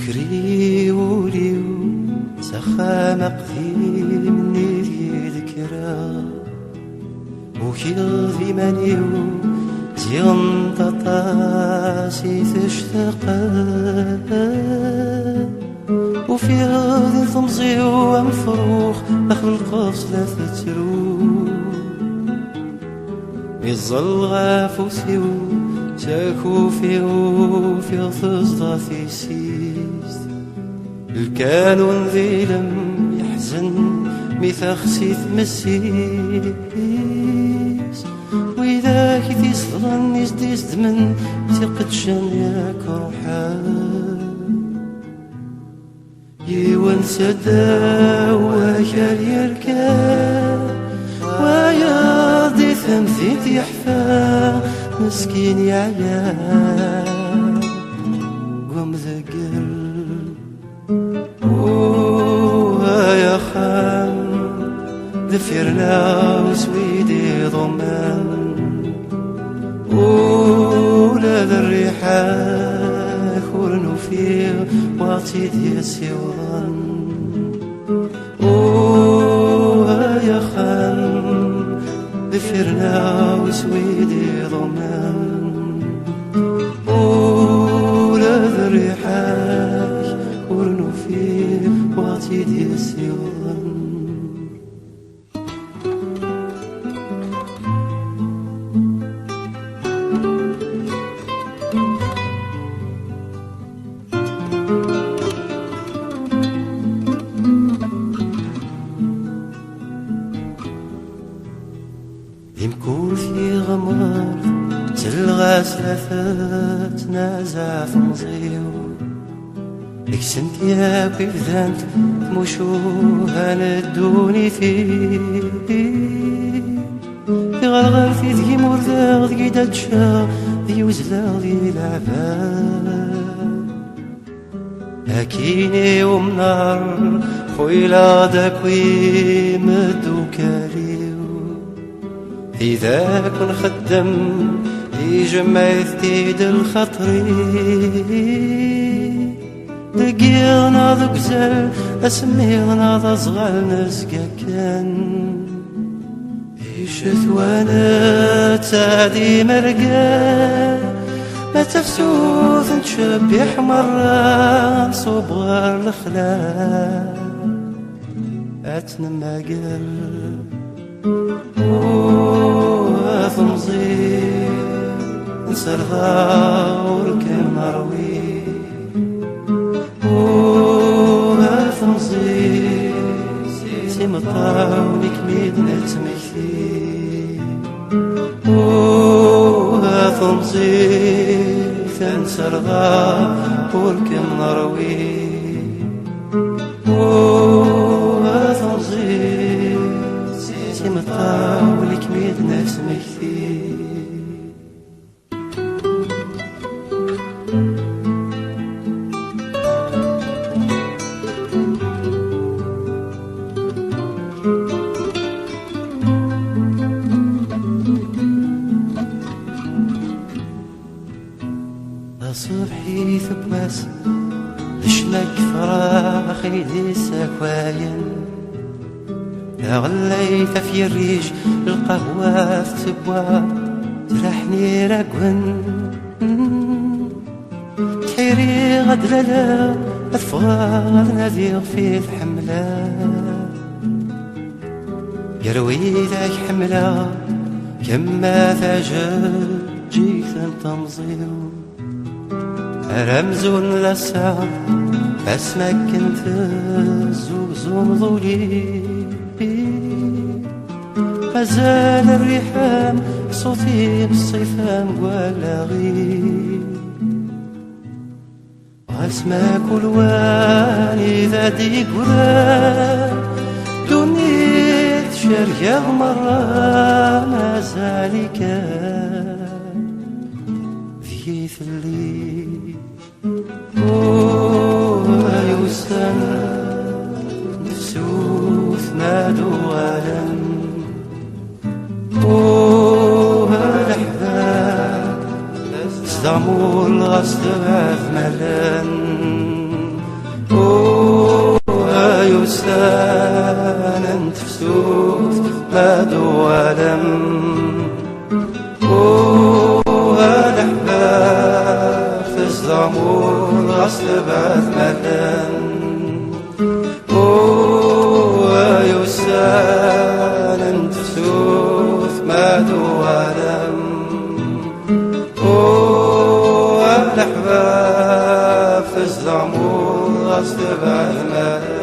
ذكري وليو سخام قديم ذي ذكرى وكيض مانيو زيغن تطاسي تشتاقا وفي غادي ثمزي ومفروخ أخل القفصلة تترو يظل غافوسيو ساكو في تصدى في سيس الكانون ذي لم يحزن ميثاخسي تمسيس وإذا كي تيصدغن يزديز دمن تقدشن ياك روحان يوان سدا وكال يركان وياضي ثمثيت يحفى مسكين يا عيال قم ذقل يا خان ذفرنا وسويدي ضمان ولا ذا الريحة خورنو فيه واطي ديسي وظن يا خان ذفرنا وسويدي ضمان ولا ذا الريحة خورنو فيه واطي ديسي وظن يمكور في غمار تلغى سلافات نازع في مزيو لك سنت يا بفذانت مشوها ندوني فيه يغلغل في ذي مرذاغ ذي دادشا ذي وزلاغ ذي العباد هاكيني ومنار خويلا داكوي مدو كاريو إذا كن خدم يجمع يثيد الخطري دقيغنا ذو قزل أسميغنا ذا صغال نسقا كان يشث وانا تادي مرقا ما تفسوث نشبح مرة صبغر الخلاء أتنم قلب ثمزي نسرها وركن مروي ثمزي سيمطا ونكميد نتمكثي ثمزي تنسرها وركن مروي ثمزي سيمطا ونكميد نتمكثي صبحي ثباس لشنك فراخي دي سكواين غليت في الريج القهوة في تبوا تلحني راكون تحيري غد لالا أثفغار نذيغ في حملة يروي ذاك حملة كما ثاجر جيثا تمزيو رمزون لسا اسمك كنت زوزون ظولي غزال الريحان صوتي بالصيفان ولا غيب واسمك الوان اذا ديك ولا دونيت شرية مرة ما زالك في الليل يوسن نفسوث نادو غالم الأحباب صدامو الغصد عف ملان يسان تفسوس ما دوالم الأحباب في الزمور غصب بعد مدن يسان تفسوس ما دوالم الأحباب في الزمور غصب بعد مدن